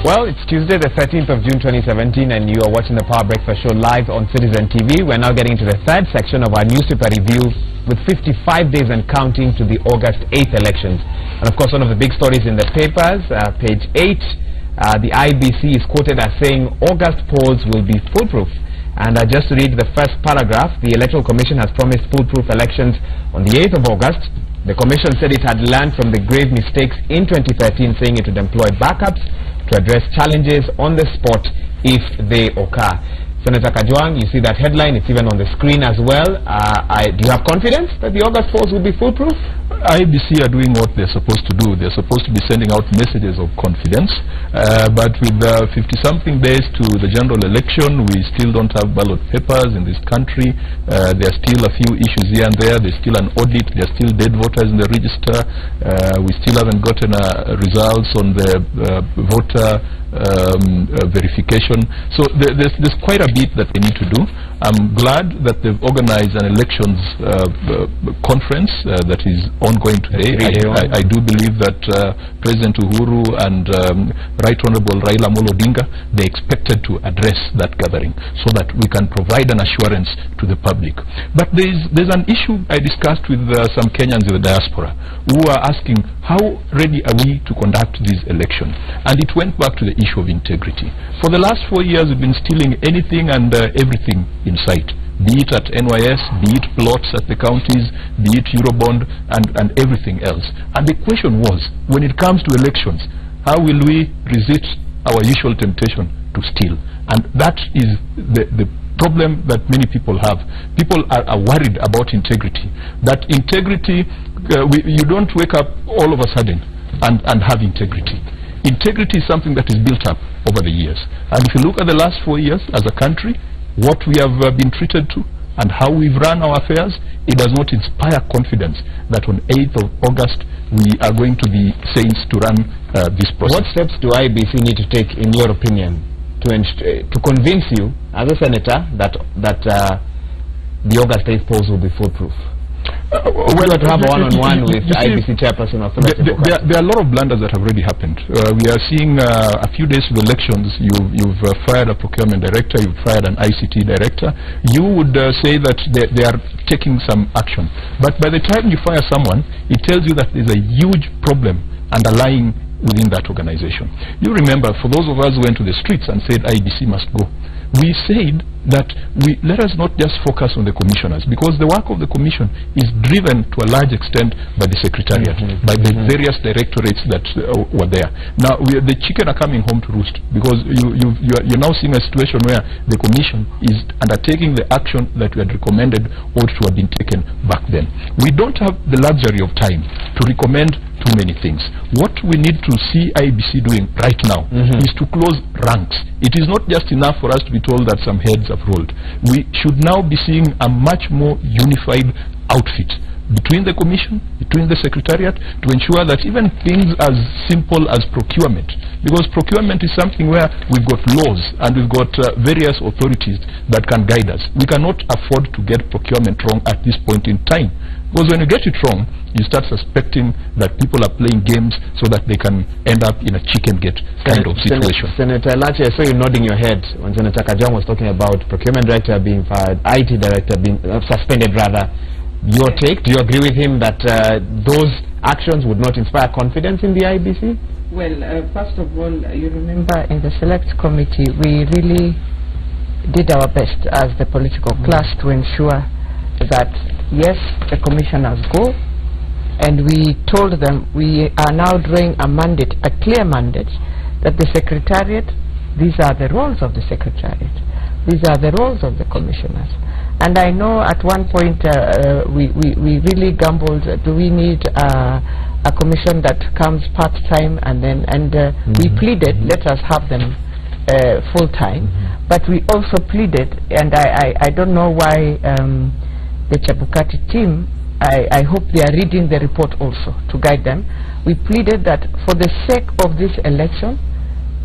Well, it's Tuesday, the 13th of June 2017, and you are watching the Power Breakfast Show live on Citizen TV. We're now getting into the third section of our newspaper review with 55 days and counting to the August 8th elections. And of course, one of the big stories in the papers, page 8, the IEBC is quoted as saying August polls will be foolproof. And just to read the first paragraph, the Electoral Commission has promised foolproof elections on the 8th of August. The Commission said it had learned from the grave mistakes in 2013, saying it would employ backups to address challenges on the spot if they occur. Senator Kajwang, you see that headline, it's even on the screen as well. Do you have confidence that the August polls will be foolproof? IEBC are doing what they're supposed to do. They're supposed to be sending out messages of confidence. But with 50-something days to the general election, we still don't have ballot papers in this country. There are still a few issues here and there. There's still an audit. There are still dead voters in the register. We still haven't gotten results on the voter verification. So there's quite a bit that they need to do. I'm glad that they've organized an elections conference that is ongoing today. I do believe that President Uhuru and Right Honorable Raila Amolo Odinga, they're expected to address that gathering so that we can provide an assurance to the public. But there's an issue I discussed with some Kenyans in the diaspora who are asking, how ready are we to conduct this election? And it went back to the issue of integrity. For the last 4 years, we've been stealing anything and everything in sight, be it at NYS, be it plots at the counties, be it Eurobond, and everything else. And the question was, when it comes to elections, how will we resist our usual temptation to steal? And that is the problem that many people have. People are worried about integrity. That integrity, you don't wake up all of a sudden and have integrity. Integrity is something that is built up over the years. And if you look at the last 4 years as a country, what we have been treated to and how we've run our affairs, it does not inspire confidence that on 8th of August we are going to be saints to run this process. What steps do IEBC need to take, in your opinion, to convince you as a senator that the August 8th polls will be foolproof? Well, to have a one-on-one with IEBC chairperson of there are a lot of blunders that have already happened. We are seeing a few days to the elections, you've fired a procurement director, you've fired an ICT director. You would say that they are taking some action. But by the time you fire someone, it tells you that there's a huge problem underlying within that organization. You remember, for those of us who went to the streets and said IEBC must go, we said that let us not just focus on the commissioners, because the work of the commission is driven to a large extent by the secretariat, by the various directorates that were there. Now, the chicken are coming home to roost, because you're now seeing a situation where the commission is undertaking the action that we had recommended ought to have been taken back then. We don't have the luxury of time to recommend too many things. What we need to see IEBC doing right now is to close ranks. It is not just enough for us to be told that some heads have rolled. We should now be seeing a much more unified outfit between the commission, between the secretariat, to ensure that even things as simple as procurement, because procurement is something where we've got laws and we've got various authorities that can guide us. We cannot afford to get procurement wrong at this point in time, because when you get it wrong, you start suspecting that people are playing games so that they can end up in a chicken gate kind of situation. Senator Lachi, I saw you nodding your head when Senator Kajwang was talking about procurement director being fired, IT director being suspended rather. Your take, do you agree with him that those actions would not inspire confidence in the IEBC? Well, first of all, you remember in the select committee we really did our best as the political class to ensure that yes, the commissioners go, and we told them we are now drawing a mandate, a clear mandate, that the secretariat, these are the roles of the secretariat, these are the roles of the commissioners. And I know at one point we really gambled, do we need a commission that comes part-time, and we pleaded, let us have them full-time. But we also pleaded, and I don't know why the Chebukati team, I hope they are reading the report also to guide them. We pleaded that for the sake of this election,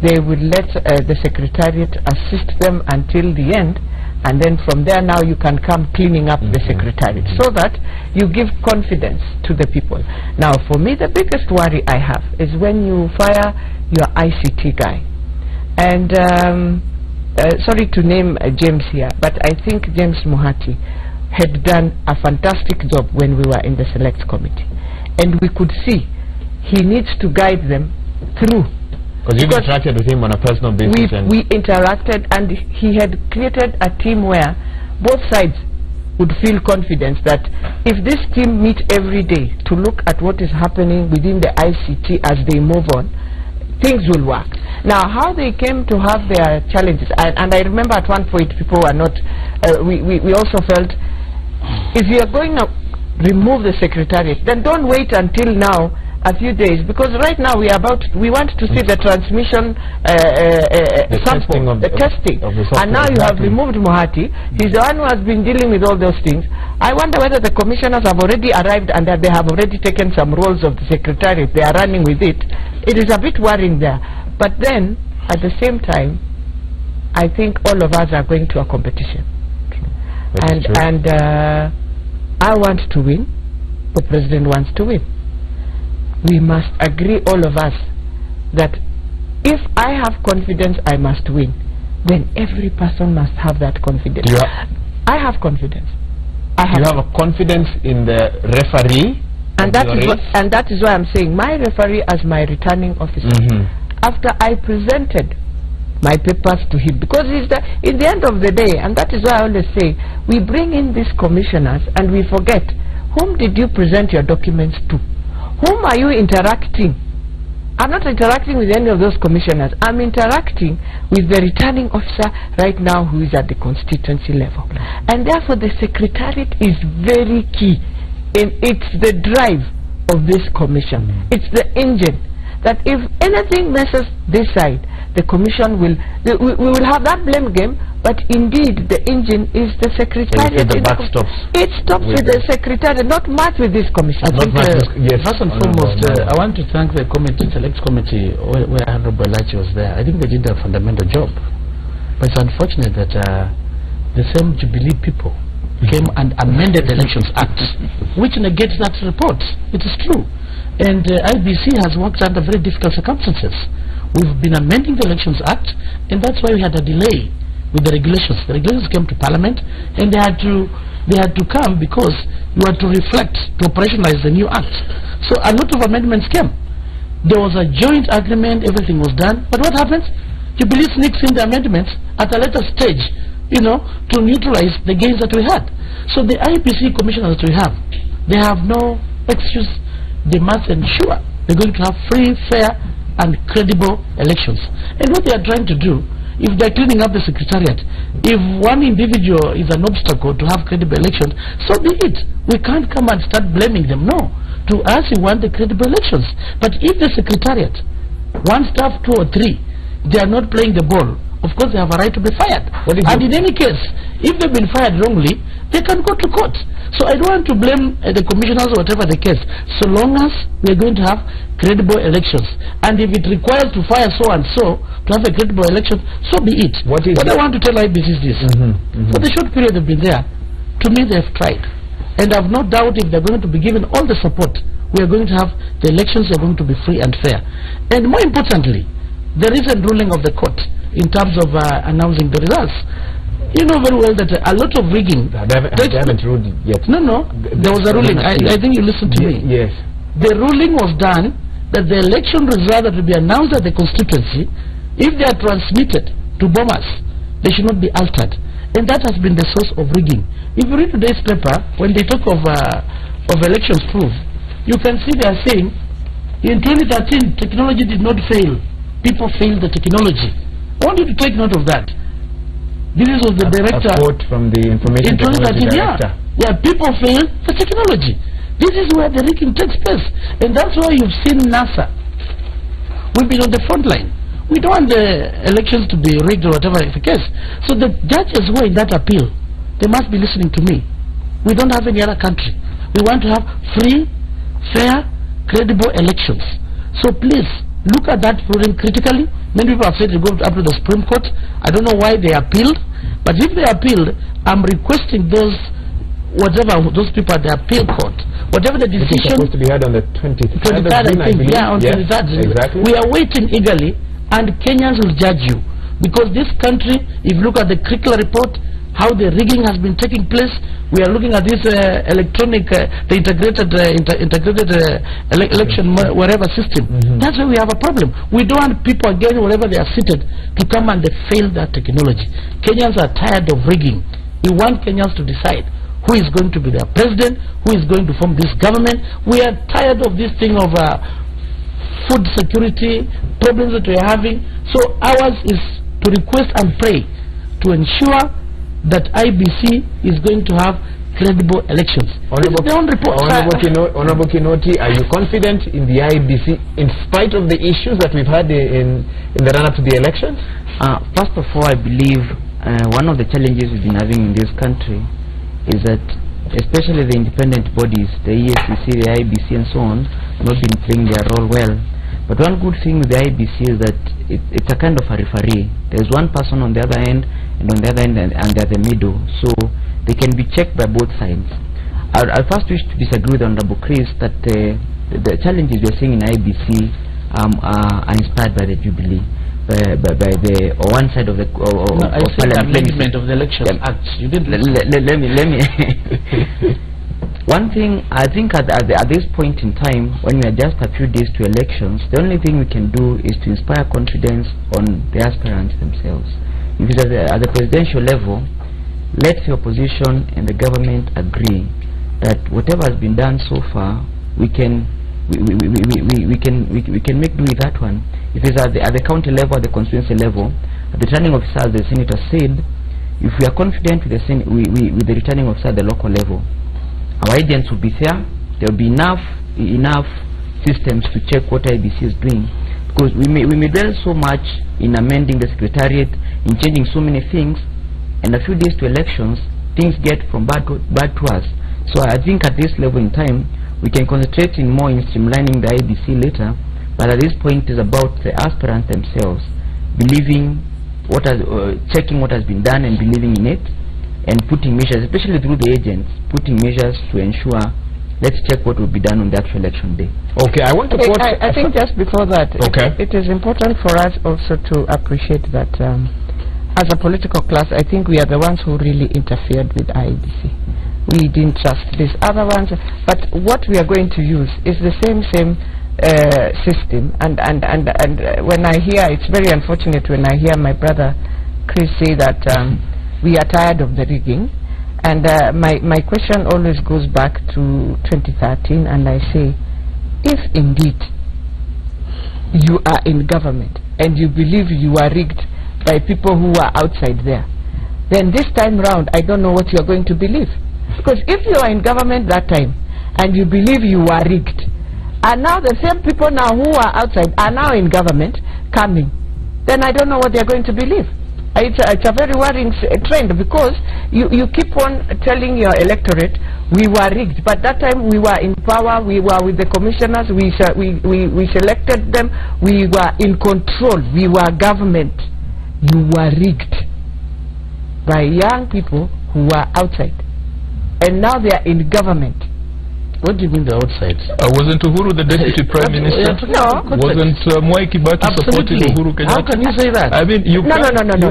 they will let the secretariat assist them until the end, and then from there now you can come cleaning up the secretariat, so that you give confidence to the people. Now, for me, the biggest worry I have is when you fire your ICT guy. And sorry to name James here, but I think James Muhati had done a fantastic job when we were in the select committee, and we could see he needs to guide them through. Because you interacted with him on a personal basis. We interacted, and he had created a team where both sides would feel confidence that if this team meet every day to look at what is happening within the ICT as they move on, things will work. Now, how they came to have their challenges, and I remember at one point people were not, we also felt, if you are going to remove the secretariat, then don't wait until now, a few days, because right now we want to see the transmission sample, the testing. And now you have removed Muhati. He's the one who has been dealing with all those things. I wonder whether the commissioners have already arrived and that they have already taken some roles of the secretariat. They are running with it. It is a bit worrying there. But then, at the same time, I think all of us are going to a competition. And I want to win. The president wants to win. We must agree, all of us, that if I have confidence I must win, then every person must have that confidence. I have confidence. You have a confidence in the referee, and that is why I'm saying my referee as my returning officer. After I presented my papers to him, because in the end of the day, and that is why I always say, we bring in these commissioners and we forget, whom did you present your documents to? Whom are you interacting? I'm not interacting with any of those commissioners. I'm interacting with the returning officer right now who is at the constituency level. And therefore the secretariat is very key. And it's the drive of this commission. It's the engine. That if anything messes this side, the commission will, we will have that blame game, but indeed the engine is the secretariat. The buck stops. It stops with the secretariat, not much with this commission. I think, yes, first and foremost, I want to thank the select committee where Honorable Lachi was there. I think they did a fundamental job. But it's unfortunate that the same Jubilee people came and amended the Elections Act, which negates that report. It is true. And IEBC has worked under very difficult circumstances. We've been amending the Elections Act, and that's why we had a delay with the regulations. The regulations came to Parliament, and they had to come because you had to reflect, to operationalize the new act. So a lot of amendments came. There was a joint agreement, everything was done, but what happens? Jubilee sneaks in the amendments at a later stage, you know, to neutralize the gains that we had. So the IEBC commissioners that we have, they have no excuse. They must ensure they're going to have free, fair, and credible elections. And what they are trying to do, if they're cleaning up the secretariat, if one individual is an obstacle to have credible elections, so be it. We can't come and start blaming them. No. To us, we want the credible elections. But if the secretariat, one staff, 2 or 3, they are not playing the ball, of course they have a right to be fired. And in any case, if they've been fired wrongly, they can go to court. So I don't want to blame the commissioners or whatever the case, so long as we're going to have credible elections. And if it requires to fire so and so to have a credible election, so be it. What I want to tell IEBC is this. For the short period they've been there, to me they have tried. And I have no doubt if they're going to be given all the support, we are going to have the elections are going to be free and fair. And more importantly, the recent ruling of the court in terms of announcing the results. You know very well that a lot of rigging. They haven't ruled yet. No. There was a ruling. I think you listened to me. Yes. The ruling was done that the election result that will be announced at the constituency, if they are transmitted to bombers, they should not be altered. And that has been the source of rigging. If you read today's paper, when they talk of elections proof, you can see they are saying, in 2013, technology did not fail. People failed the technology. I want you to take note of that. This was the director. A quote from the information technology director. Yeah, people fail the technology. This is where the rigging takes place. And that's why you've seen NASA. We've been on the front line. We don't want the elections to be rigged or whatever is the case. So the judges who are in that appeal, they must be listening to me. We don't have any other country. We want to have free, fair, credible elections. So please, look at that ruling critically. Many people have said they go up to the Supreme Court. I don't know why they appealed, but if they appealed, I'm requesting those people at the appeal court, whatever the decision. It's supposed to be heard on the 23rd of June, I believe. Yeah, on 23rd. Exactly. We are waiting eagerly, and Kenyans will judge you. Because this country, if you look at the curricular report, how the rigging has been taking place, we are looking at this electronic, the integrated election whatever system. That's why we have a problem. We don't want people again, wherever they are seated, to come and they fail that technology. Kenyans are tired of rigging. We want Kenyans to decide who is going to be their president, who is going to form this government. We are tired of this thing of food security problems that we are having. So ours is to request and pray to ensure that IEBC is going to have credible elections. Honorable Kinoti, are you confident in the IEBC in spite of the issues that we've had in the run-up to the elections? First of all, I believe one of the challenges we've been having in this country is that especially the independent bodies, the EFCC, the IEBC and so on, have not been playing their role well. But one good thing with the IEBC is that it's a kind of a referee. There's one person on the other end, and on the other end, and they're the middle. So they can be checked by both sides. I'll first wish to disagree with Honorable Chris that the challenges we're seeing in IEBC are inspired by the Jubilee. By the one side of the amendment of the Elections Act. You didn't let me one thing I think at this point in time, when we are just a few days to elections, the only thing we can do is to inspire confidence on the aspirants themselves. If it's at the presidential level, let the opposition and the government agree that whatever has been done so far, we can make do with that one. If it's at the county level, at the constituency level, at the returning officer, the senator said, if we are confident with the returning officer at the local level, our agents will be there. There will be enough systems to check what IEBC is doing, because we may dwell so much in amending the secretariat, in changing so many things, and a few days to elections, things get from bad to us. So I think at this level in time, we can concentrate more in streamlining the IEBC later, but at this point it is about the aspirants themselves believing checking what has been done and believing in it, and putting measures, especially through the agents, putting measures to ensure, let's check what will be done on the actual election day. Okay, I want to quote... I think just before that, it is important for us also to appreciate that as a political class, I think we are the ones who really interfered with IEBC. We didn't trust these other ones, but what we are going to use is the same system, and when I hear, it's very unfortunate when I hear my brother Chris say that we are tired of the rigging, and my question always goes back to 2013, and I say, if indeed you are in government and you believe you are rigged by people who are outside there, then this time round I don't know what you are going to believe. Because if you are in government that time and you believe you are rigged, and now the same people now who are outside are now in government coming, then I don't know what they are going to believe. It's a very worrying trend, because you keep on telling your electorate we were rigged, but that time we were in power, we were with the commissioners, we selected them, we were in control, we were government. You were rigged by young people who were outside, and now they are in government. What do you mean the outside? Wasn't Uhuru the deputy prime minister? No. Wasn't Mwai Kibaki supporting Uhuru Kenyatta? How can you say that? I mean, you no.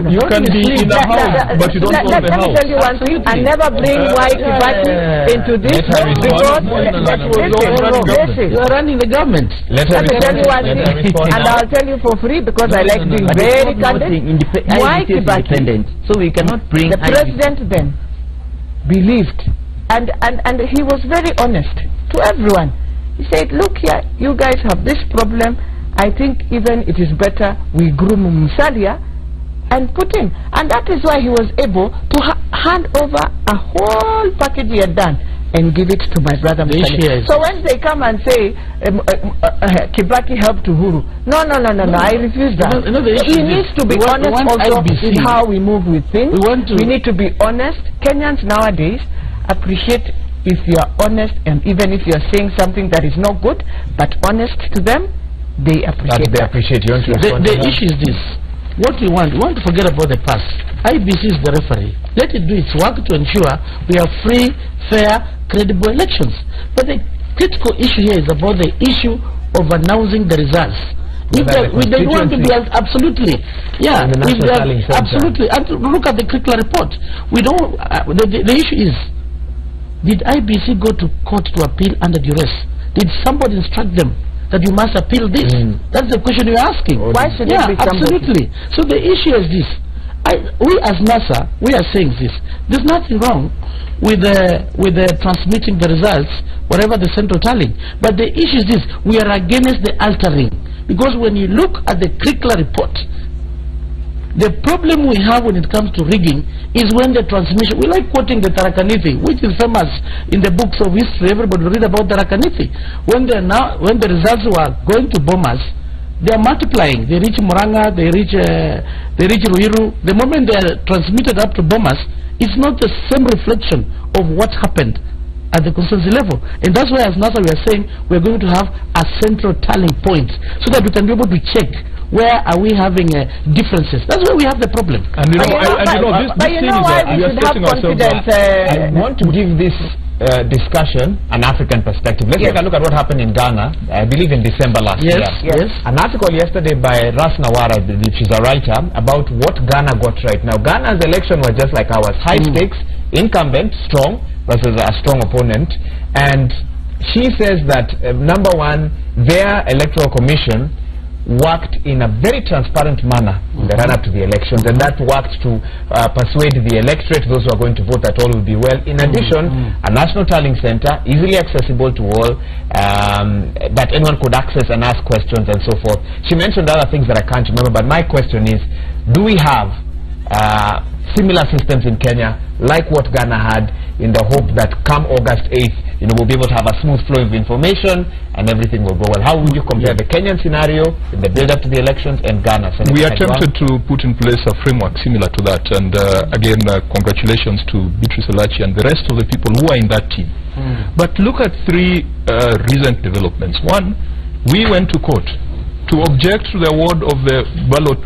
You can be in a house, but you don't own the house. Let me tell you one thing. I never bring Mwai Kibaki into this, because you are running the government. Let me tell you one thing, and I'll tell you for free, because I like being very candid. Mwai Kibaki, so we cannot bring the president then believed, and he was very honest to everyone. He said, look here, you guys have this problem, I think even it is better we groom Musalia and put in. And that is why he was able to hand over a whole package he had done and give it to my brother Musalia. So when they come and say Kibaki helped Uhuru, no, I refuse that. He needs to be honest also in how we move with things. We need to be honest. Kenyans nowadays appreciate if you are honest, and even if you are saying something that is not good, but honest to them, they appreciate that. They appreciate you. The issue is this. What we want to forget about the past. IEBC is the referee. Let it do its work to ensure we have free, fair, credible elections. But the critical issue here is about the issue of announcing the results. If they want to be absolutely, yeah, absolutely. And look at the Krikla report. We don't. The issue is, did IEBC go to court to appeal under duress? Did somebody instruct them that you must appeal this? That's the question you're asking. Why should it be somebody? Absolutely. So the issue is this. We as NASA, we are saying this. There's nothing wrong with transmitting the results, whatever the central tallying. But the issue is this: we are against the altering. Because when you look at the Krikla report, the problem we have when it comes to rigging is when the transmission, we like quoting the Tarakanithi, which is famous in the books of history. Everybody read about Tarakanithi. When the results were going to bombers, they are multiplying. They reach Muranga, they reach Ruiru. The moment they are transmitted up to bombers, it's not the same reflection of what happened at the constituency level. And that's why as NASA we are saying we're going to have a central tallying point so that we can be able to check where are we having differences. That's where we have the problem. And you know, this thing is that we are setting ourselves up. I want to give this discussion an African perspective. Let's take a look at what happened in Ghana, I believe in December last year. Yes. An article yesterday by Ras Nawara, she's a writer, about what Ghana got right. Now, Ghana's election was just like ours. High stakes, incumbent, strong, versus a strong opponent. And she says that, number one, their electoral commission worked in a very transparent manner in the run-up to the elections, and that worked to persuade the electorate, those who are going to vote, that all will be well. In addition, a national tallying center, easily accessible to all, that anyone could access and ask questions and so forth. She mentioned other things that I can't remember, but my question is, do we have similar systems in Kenya like what Ghana had, in the hope that come August 8th, we'll be able to have a smooth flow of information and everything will go well? How would you compare the Kenyan scenario in the build-up to the elections and Ghana? We attempted to put in place a framework similar to that, and again, congratulations to Beatrice Elachi and the rest of the people who are in that team. But look at three recent developments. One, we went to court to object to the award of the ballot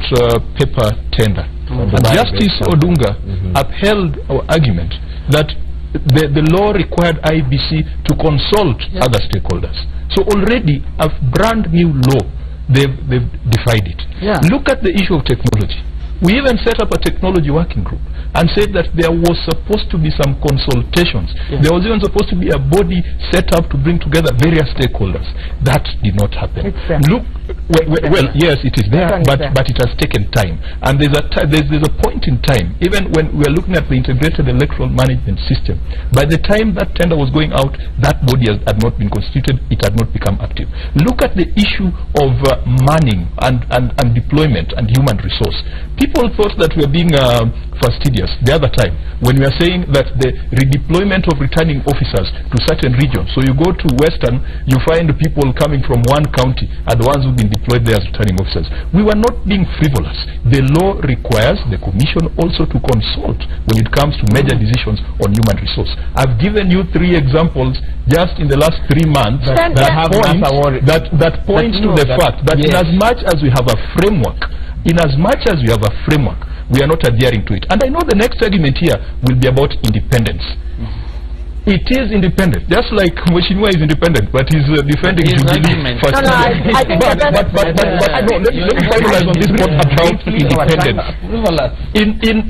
paper tender. And Justice Odunga upheld our argument that the law required IEBC to consult other stakeholders. So already a brand new law, they've defied it. Look at the issue of technology. We even set up a technology working group and said that there was supposed to be some consultations. There was even supposed to be a body set up to bring together various stakeholders. That did not happen. Look, well, yes, it is there, but it has taken time. And there's a point in time, even when we are looking at the integrated electoral management system, by the time that tender was going out, that body had not been constituted, it had not become active. Look at the issue of manning and deployment and human resource. People thought that we were being fastidious the other time when we are saying that the redeployment of returning officers to certain regions. So you go to Western, you find people coming from one county are the ones who've been deployed there as returning officers. We were not being frivolous. The law requires the commission also to consult when it comes to major decisions on human resource. I've given you 3 examples just in the last 3 months that point to the fact that in as much as we have a framework, we are not adhering to it. And I know the next argument here will be about independence. It is independent, just like Mheshimiwa is independent, but he's defending Jubilee first. I think but let me finalize on this point about independence.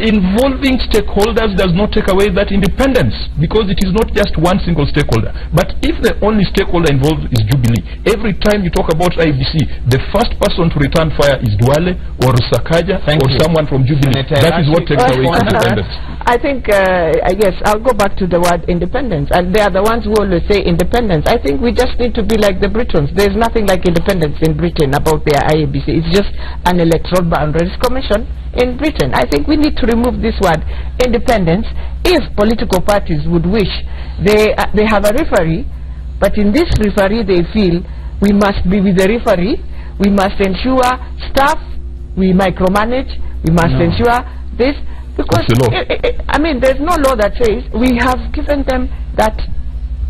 Involving stakeholders does not take away that independence, because it is not just one single stakeholder. But if the only stakeholder involved is Jubilee, every time you talk about IEBC, the first person to return fire is Duale or Sakaja or someone from Jubilee. That is what takes away independence. I think, yes, I'll go back to the word independence. And they are the ones who always say independence. I think we just need to be like the Britons. There's nothing like independence in Britain about their IEBC. It's just an electoral boundaries commission in Britain. I think we need to remove this word independence. If political parties would wish, they have a referee, but in this referee they feel we must be with the referee, we must ensure staff, we micromanage, we must ensure this. Because, I mean, there's no law that says we have given them that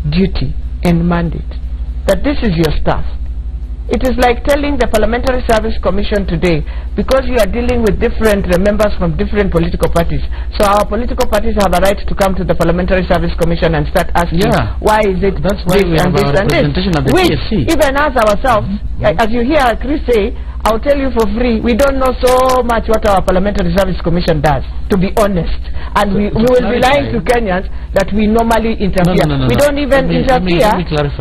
duty and mandate, that this is your staff. It is like telling the Parliamentary Service Commission today, because you are dealing with different members from different political parties, so our political parties have a right to come to the Parliamentary Service Commission and start asking, why is it that's why we have our representation of the PSC. Even as ourselves, as you hear Chris say, I'll tell you for free, we don't know so much what our Parliamentary Service Commission does, to be honest. And we will be lying to Kenyans that we normally interfere. No. We don't even interfere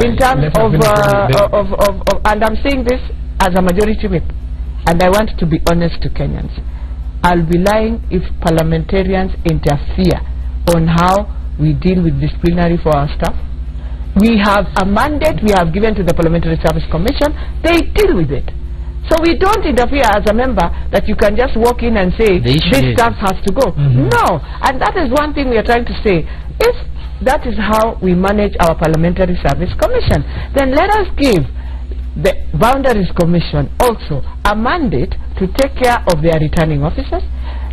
in terms of, and I'm saying this as a majority whip, and I want to be honest to Kenyans. I'll be lying if parliamentarians interfere on how we deal with disciplinary for our staff. We have a mandate we have given to the Parliamentary Service Commission. They deal with it. So we don't interfere as a member that you can just walk in and say this stuff has to go. No, and that is one thing we are trying to say. If that is how we manage our Parliamentary Service Commission, then let us give the Boundaries Commission also a mandate to take care of their returning officers,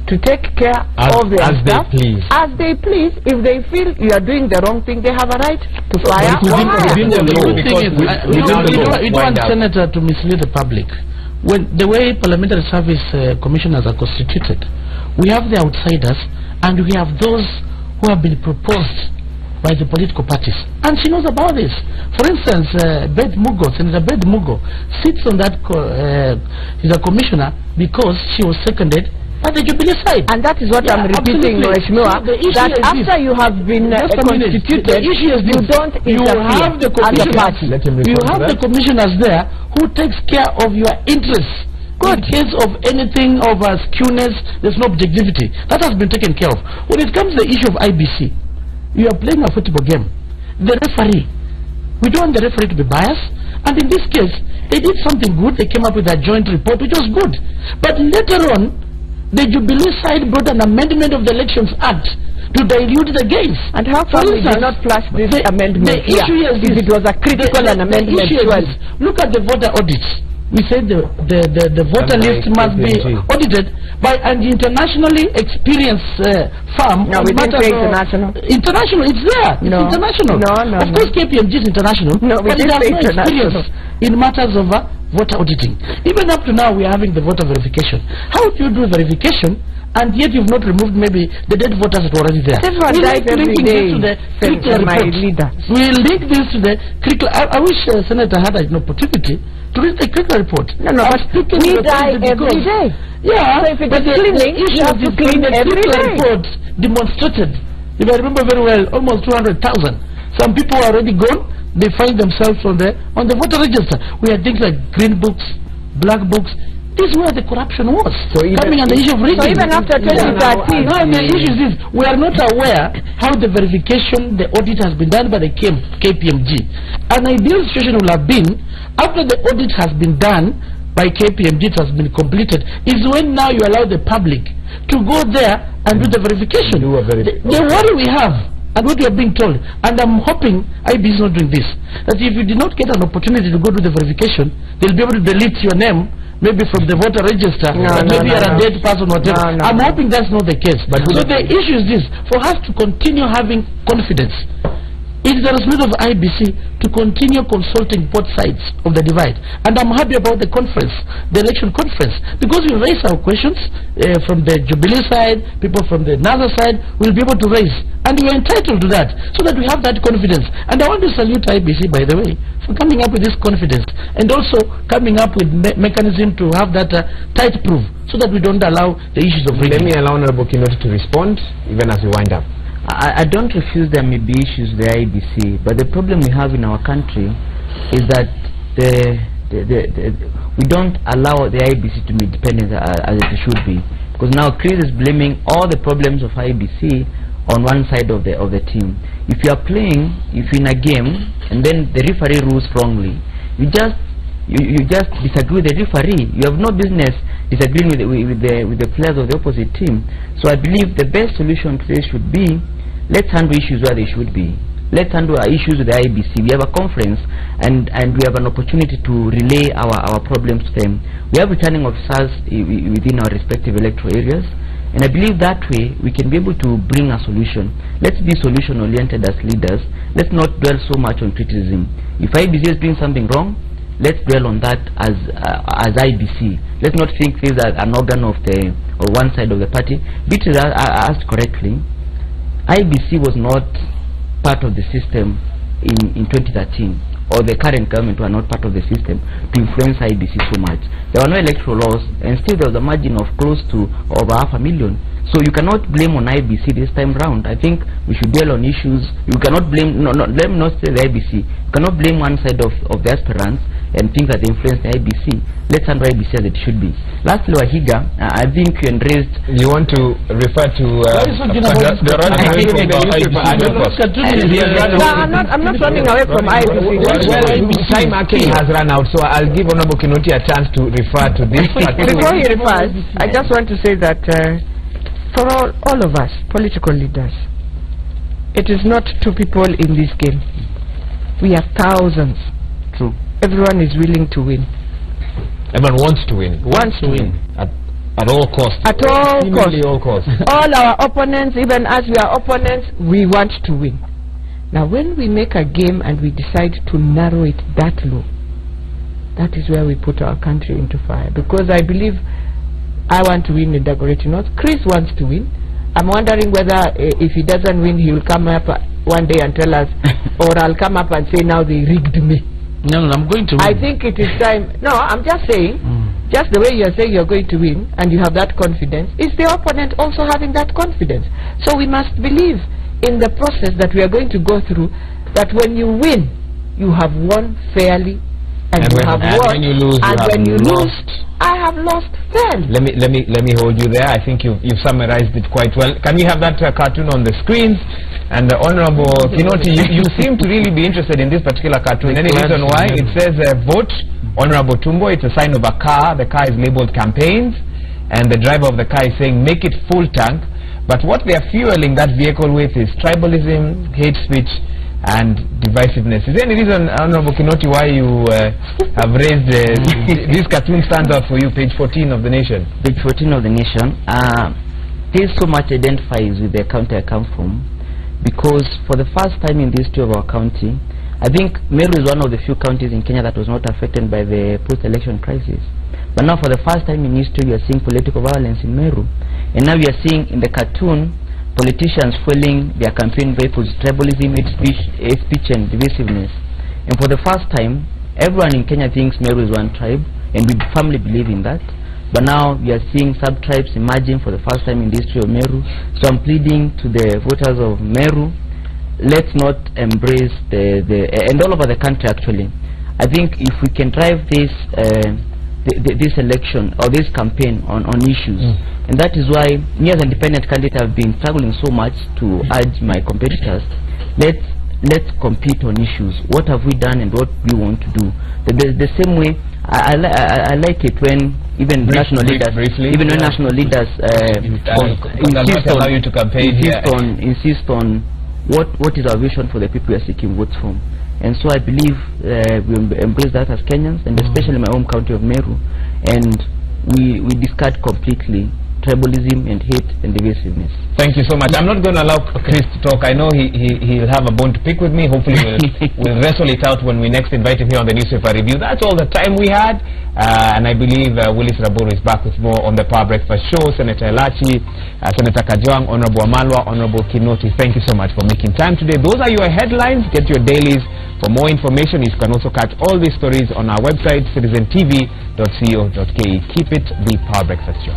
to take care of their staff as they please. If they feel you are doing the wrong thing, they have a right to fire or hire. We don't want Senator to mislead the public. When the way Parliamentary Service Commissioners are constituted, we have the outsiders and we have those who have been proposed by the political parties, and she knows about this. For instance, Senator Beth Mugo sits on that, is a commissioner because she was seconded by the Jubilee side. And that is what I'm repeating, Mheshimiwa, that after you have been constituted, you don't interfere as a party. You have the commissioners there who takes care of your interests. In case of anything of skewness, there's no objectivity. That has been taken care of. When it comes to the issue of IBC, you are playing a football game. The referee, we don't want the referee to be biased, and in this case, they did something good. They came up with a joint report, which was good. But later on, the Jubilee side brought an amendment of the Elections Act to dilute the gains. And how come we did not flush this amendment here? If it was a critical amendment. Look at the voter audits. We said the voter list must be audited by an internationally experienced firm. No, we didn't say international. International, it's there. It's international. No. Of course, KPMG is international. No, we didn't say international. In matters of voter auditing. Even up to now, we are having the voter verification. How do you do verification and yet you've not removed maybe the dead voters that were already there? Everyone dies every day. We link this to the critical. I wish Senator had an opportunity to read the critical report. No, but we die every day. Yeah, so if it is cleaning, you have to clean every day. Report demonstrated, if I remember very well, almost 200,000. Some people are already gone. They find themselves on the voter register. We had things like green books, black books. This is where the corruption was. So coming on the issue of rigging. So even after 2013, the issue is this: we are not aware how the verification, the audit has been done by the KPMG. An ideal situation will have been after the audit has been done by KPMG, it has been completed, is when now you allow the public to go there and do the verification. The worry we have, and what we are being told, and I'm hoping IEBC is not doing this, that if you did not get an opportunity to go do the verification, they'll be able to delete your name, maybe from the voter register, maybe you're a dead person or whatever. I'm hoping that's not the case. But so the issue is this: for us to continue having confidence, it is the responsibility of IEBC to continue consulting both sides of the divide. And I'm happy about the conference, the election conference, because we raise our questions from the Jubilee side, people from the NASA side will be able to raise. And we are entitled to that, so that we have that confidence. And I want to salute IEBC, by the way, for coming up with this confidence, and also coming up with mechanism to have that tight proof, so that we don't allow the issues of rigging. Let me allow Honorable Kinoti to respond, even as we wind up. I don't refuse there may be issues with the IEBC, but the problem we have in our country is that we don't allow the IEBC to be independent as it should be. Because now Chris is blaming all the problems of IEBC on one side of the team. If you are playing, if you're in a game and then the referee rules wrongly, you just disagree with the referee. You have no business disagreeing with the players of the opposite team. So I believe the best solution to this should be, let's handle issues where they should be. Let's handle our issues with the IEBC. We have a conference and we have an opportunity to relay our problems to them. We have returning officers within our respective electoral areas, and I believe that way we can be able to bring a solution. Let's be solution oriented as leaders. Let's not dwell so much on criticism. If IEBC is doing something wrong, let's dwell on that as IEBC. Let's not think this as an organ of one side of the party. Be it asked correctly, IEBC was not part of the system in 2013. or the current government who are not part of the system to influence IEBC so much. There were no electoral laws, and still there was a margin of close to over 500,000. So you cannot blame on IEBC this time round. I think we should dwell on issues. You cannot blame, let me not say the IEBC. You cannot blame one side of the aspirants and think that they influence the IEBC. Let's handle IEBC as it should be. Lastly, Wahiga, I think you raised... You want to refer to... I'm not running away from IEBC. Time actually has run out, so I'll give Honorable Kinoti a chance to refer to this. Before he refers, I just want to say that for all of us, political leaders, it is not two people in this game. We are thousands. True. Everyone is willing to win. Everyone wants to win. Wants to win. At all costs. At all costs. All costs. All our opponents, even as we are opponents, we want to win. Now when we make a game and we decide to narrow it that low, that is where we put our country into fire. Because I believe I want to win in Dagoretti North. Chris wants to win. I'm wondering whether if he doesn't win, he will come up one day and tell us, or I'll come up and say, now they rigged me. No, I'm going to win. I think it is time. No, I'm just saying, just the way you're saying you're going to win and you have that confidence, is the opponent also having that confidence? So we must believe in the process that we are going to go through, that when you win, you have won fairly, and you have won, when you lose, and when you lose, I have lost fairly. Let me hold you there. I think you've summarized it quite well. Can we have that cartoon on the screens? And Honorable Kinoti, you seem to really be interested in this particular cartoon. Any reason why? It says vote Honorable Tumbo. It's a sign of a car. The car is labeled campaigns, and the driver of the car is saying make it full tank. But what they are fueling that vehicle with is tribalism, hate speech, and divisiveness. Is there any reason, Honorable Kinoti, why you have raised this cartoon stands out for you, page 14 of the Nation? Page 14 of the Nation. This so much identifies with the county I come from, because for the first time in the history of our county, I think Meru is one of the few counties in Kenya that was not affected by the post-election crisis. But now for the first time in history, we are seeing political violence in Meru. And now we are seeing in the cartoon politicians fueling their campaign vehicles, tribalism, hate speech and divisiveness. And for the first time, everyone in Kenya thinks Meru is one tribe, and we firmly believe in that. But now we are seeing sub-tribes emerging for the first time in the history of Meru. So I'm pleading to the voters of Meru, let's not embrace and all over the country actually. I think if we can drive this this election or this campaign on issues, and that is why me as an independent candidate have been struggling so much to urge my competitors, let's compete on issues. What have we done and what we want to do? The same way I like it when even national leaders insist on what is our vision for the people we are seeking votes from. And so I believe we embrace that as Kenyans, and especially my home county of Meru, and we discard completely tribalism and hate and divisiveness. Thank you so much. I'm not going to allow Chris to talk. I know he'll have a bone to pick with me. Hopefully we'll wrestle it out when we next invite him here on the Newspaper Review. That's all the time we had, and I believe Willis Raboro is back with more on the Power Breakfast Show. Senator Elachi, Senator Kajwang, Honorable Amalwa, Honorable Kinoti, thank you so much for making time today. Those are your headlines. Get your dailies. For more information, you can also catch all these stories on our website, citizentv.co.ke. Keep it the Power Breakfast Show.